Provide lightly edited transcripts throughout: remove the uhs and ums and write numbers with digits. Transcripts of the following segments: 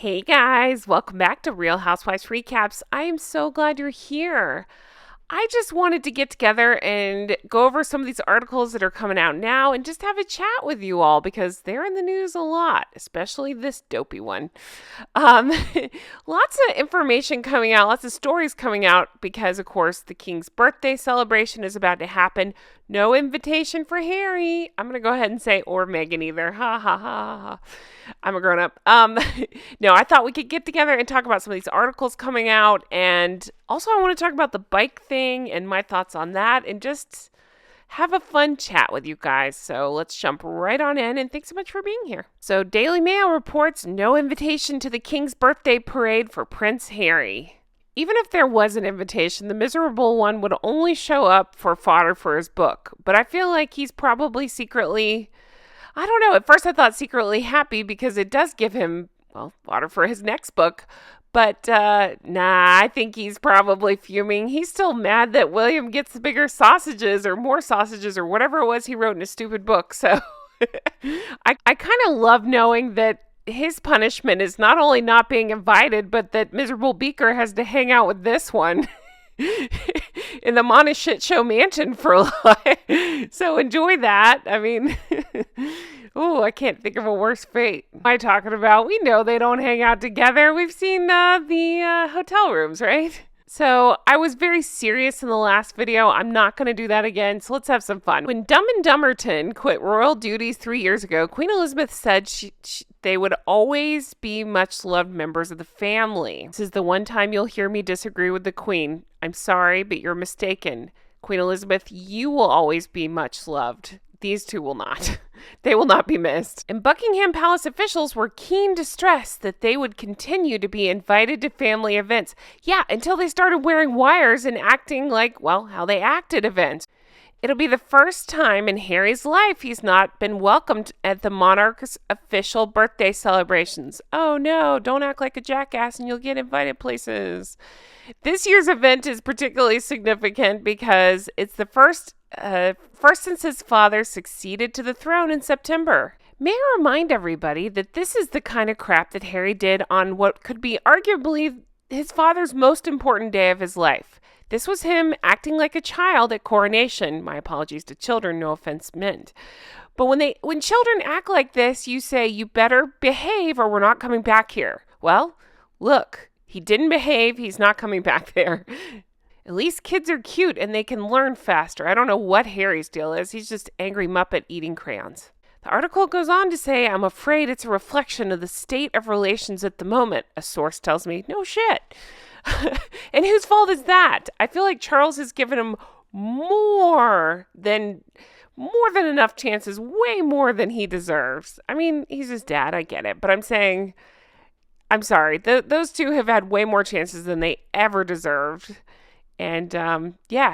Hey guys, welcome back to Real Housewives Recaps. I am so glad you're here. I just wanted to get together and go over some of these articles that are coming out now and just have a chat with you all because they're in the news a lot, especially this dopey one. Um, Lots of information coming out, lots of stories coming out because, of course, the King's birthday celebration is about to happen. No invitation for Harry. I'm going to go ahead and say, or Meghan either. Ha ha ha ha. I'm a grown up. No, I thought we could get together and talk about some of these articles coming out. And also, I want to talk about the bike thing and my thoughts on that and just have a fun chat with you guys. So let's jump right on in. And thanks so much for being here. So, Daily Mail reports no invitation to the King's birthday parade for Prince Harry. Even if there was an invitation, the miserable one would only show up for fodder for his book. But I feel like he's probably secretly, I don't know, at first I thought secretly happy because it does give him, well, fodder for his next book. But I think he's probably fuming. He's still mad that William gets the bigger sausages or more sausages or whatever it was he wrote in his stupid book. So I kind of love knowing that his punishment is not only not being invited, but that miserable Beaker has to hang out with this one in the Monash shit show mansion for a life. So enjoy that. I mean, oh, I can't think of a worse fate. What am I talking about? We know they don't hang out together. We've seen the hotel rooms, right? So I was very serious in the last video. I'm not going to do that again, so let's have some fun. When Dumb and Dumberton quit royal duties 3 years ago, Queen Elizabeth said they would always be much loved members of the family. This is the one time you'll hear me disagree with the Queen. I'm sorry, but you're mistaken. Queen Elizabeth, you will always be much loved. These two will not. They will not be missed. And Buckingham Palace officials were keen to stress that they would continue to be invited to family events. Yeah, until they started wearing wires and acting like, well, how they act at events. It'll be the first time in Harry's life he's not been welcomed at the monarch's official birthday celebrations. Oh no, don't act like a jackass and you'll get invited places. This year's event is particularly significant because it's the first since his father succeeded to the throne in September. May I remind everybody that this is the kind of crap that Harry did on what could be arguably his father's most important day of his life. This was him acting like a child at coronation. My apologies to children, no offense meant. But when children act like this, you say, you better behave or we're not coming back here. Well, look, he didn't behave. He's not coming back there. At least kids are cute and they can learn faster. I don't know what Harry's deal is. He's just angry Muppet eating crayons. The article goes on to say, I'm afraid it's a reflection of the state of relations at the moment. A source tells me, no shit. And whose fault is that? I feel like Charles has given him more than enough chances, way more than he deserves. I mean, he's his dad, I get it. But I'm saying, I'm sorry, those two have had way more chances than they ever deserved. And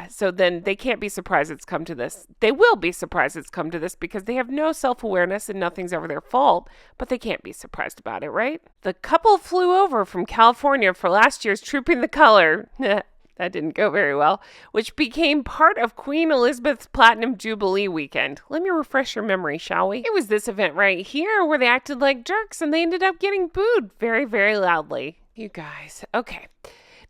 so then they can't be surprised it's come to this. They will be surprised it's come to this because they have no self-awareness and nothing's ever their fault, but they can't be surprised about it, right? The couple flew over from California for last year's Trooping the Color. That didn't go very well, which became part of Queen Elizabeth's Platinum Jubilee weekend. Let me refresh your memory, shall we? It was this event right here where they acted like jerks and they ended up getting booed very, very loudly. You guys, okay.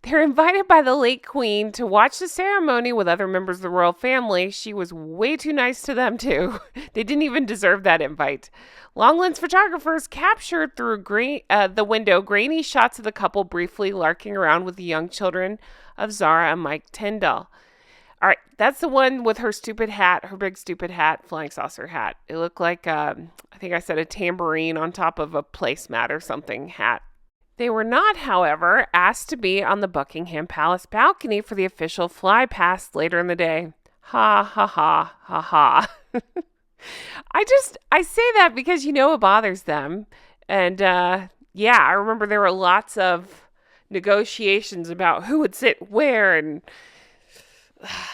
They're invited by the late Queen to watch the ceremony with other members of the royal family. She was way too nice to them, too. They didn't even deserve that invite. Long lens photographers captured through the window grainy shots of the couple briefly larking around with the young children of Zara and Mike Tyndall. All right, that's the one with her stupid hat, her big stupid hat, flying saucer hat. It looked like, I think I said a tambourine on top of a placemat or something hat. They were not, however, asked to be on the Buckingham Palace balcony for the official fly past later in the day. Ha, ha, ha, ha, ha. I say that because, it bothers them. And, I remember there were lots of negotiations about who would sit where and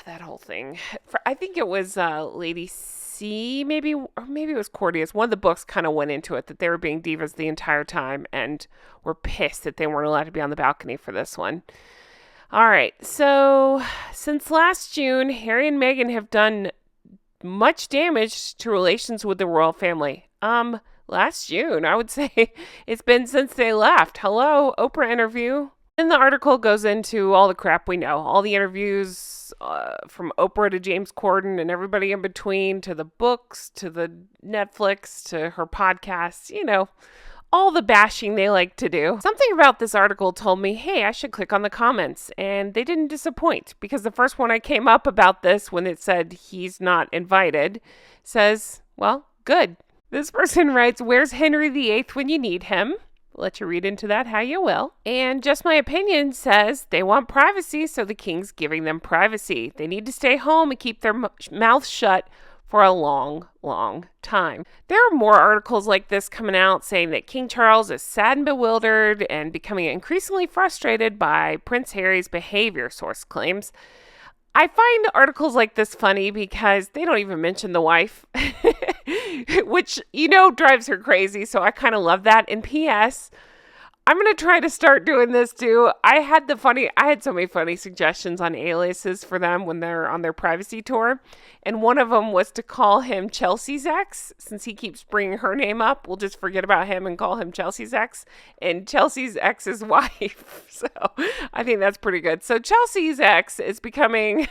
that whole thing. I think it was Lady C, maybe, or maybe it was Cordius. One of the books kind of went into it that they were being divas the entire time and were pissed that they weren't allowed to be on the balcony for this one. All right, so since last June, Harry and Meghan have done much damage to relations with the royal family. last June. I would say it's been since they left. Hello, Oprah interview. And the article goes into all the crap we know, all the interviews from Oprah to James Corden and everybody in between, to the books, to the Netflix, to her podcasts, all the bashing they like to do. Something about this article told me, hey, I should click on the comments. And they didn't disappoint, because the first one I came up about this, when it said he's not invited, says, well, good. This person writes, where's Henry VIII when you need him? Let you read into that how you will. And Just My Opinion says they want privacy, so the king's giving them privacy. They need to stay home and keep their mouths shut for a long, long time. There are more articles like this coming out saying that King Charles is sad and bewildered and becoming increasingly frustrated by Prince Harry's behavior, source claims. I find articles like this funny because they don't even mention the wife, which, drives her crazy. So I kind of love that. And P.S., I'm going to try to start doing this too. I had so many funny suggestions on aliases for them when they're on their privacy tour. And one of them was to call him Chelsea's ex, since he keeps bringing her name up. We'll just forget about him and call him Chelsea's ex, and Chelsea's ex's wife. So I think that's pretty good. So Chelsea's ex is becoming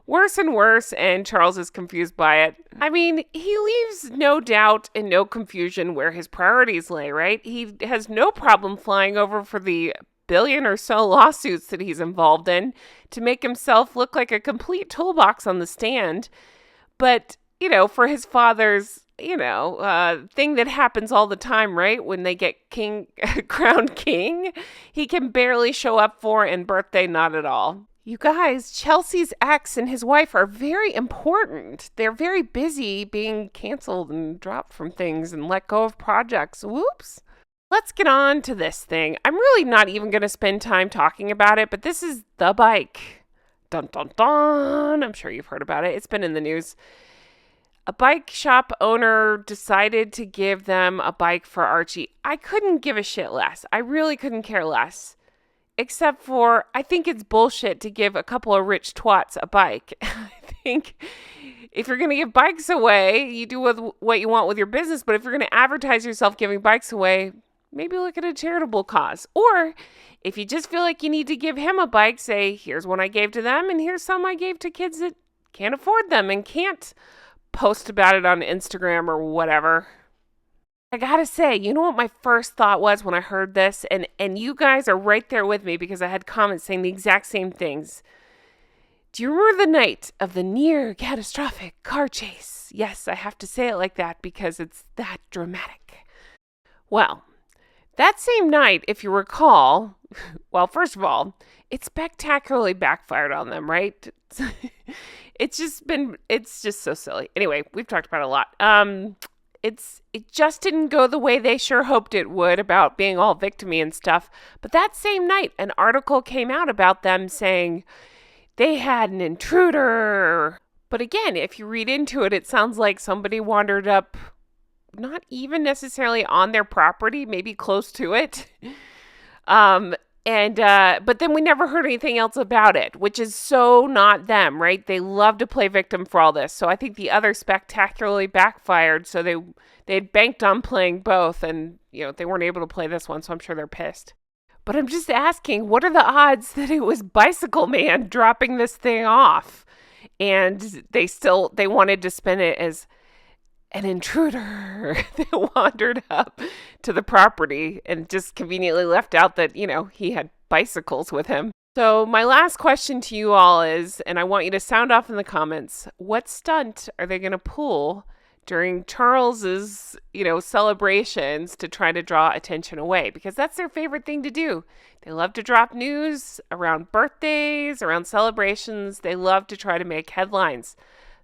worse and worse, and Charles is confused by it. I mean, he leaves no doubt and no confusion where his priorities lay, right? He has no problem flying over for the billion or so lawsuits that he's involved in to make himself look like a complete toolbox on the stand. But, for his father's, thing that happens all the time, right? When they get crowned king, he can barely show up for, and birthday, not at all. You guys, Chelsea's ex and his wife are very important. They're very busy being canceled and dropped from things and let go of projects. Whoops. Let's get on to this thing. I'm really not even going to spend time talking about it, but this is the bike. Dun, dun, dun. I'm sure you've heard about it. It's been in the news. A bike shop owner decided to give them a bike for Archie. I couldn't give a shit less. I really couldn't care less. Except for, I think it's bullshit to give a couple of rich twats a bike. I think if you're going to give bikes away, you do with what you want with your business. But if you're going to advertise yourself giving bikes away, maybe look at a charitable cause. Or if you just feel like you need to give him a bike, say, here's one I gave to them, and here's some I gave to kids that can't afford them and can't post about it on Instagram or whatever. I gotta say, you know what my first thought was when I heard this? And you guys are right there with me, because I had comments saying the exact same things. Do you remember the night of the near catastrophic car chase? Yes, I have to say it like that because it's that dramatic. Well, that same night, if you recall, well, first of all, it spectacularly backfired on them, right? It's just so silly. Anyway, we've talked about it a lot. It just didn't go the way they sure hoped it would about being all victim-y and stuff. But that same night, an article came out about them saying they had an intruder. But again, if you read into it, it sounds like somebody wandered up, not even necessarily on their property, maybe close to it. But then we never heard anything else about it, which is so not them, right? They love to play victim for all this. So I think the other spectacularly backfired. So they'd banked on playing both, and they weren't able to play this one. So I'm sure they're pissed. But I'm just asking, what are the odds that it was Bicycle Man dropping this thing off, and they wanted to spin it as an intruder that wandered up to the property and just conveniently left out that, he had bicycles with him. So my last question to you all is, and I want you to sound off in the comments, what stunt are they going to pull during Charles's, celebrations to try to draw attention away? Because that's their favorite thing to do. They love to drop news around birthdays, around celebrations. They love to try to make headlines.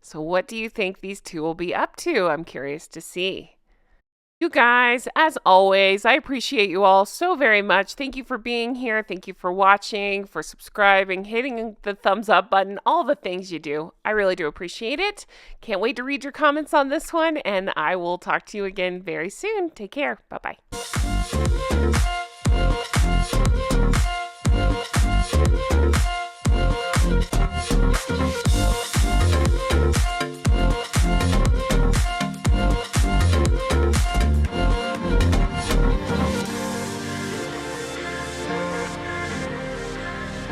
So what do you think these two will be up to? I'm curious to see. You guys, as always, I appreciate you all so very much. Thank you for being here. Thank you for watching, for subscribing, hitting the thumbs up button, all the things you do. I really do appreciate it. Can't wait to read your comments on this one, and I will talk to you again very soon. Take care. Bye-bye.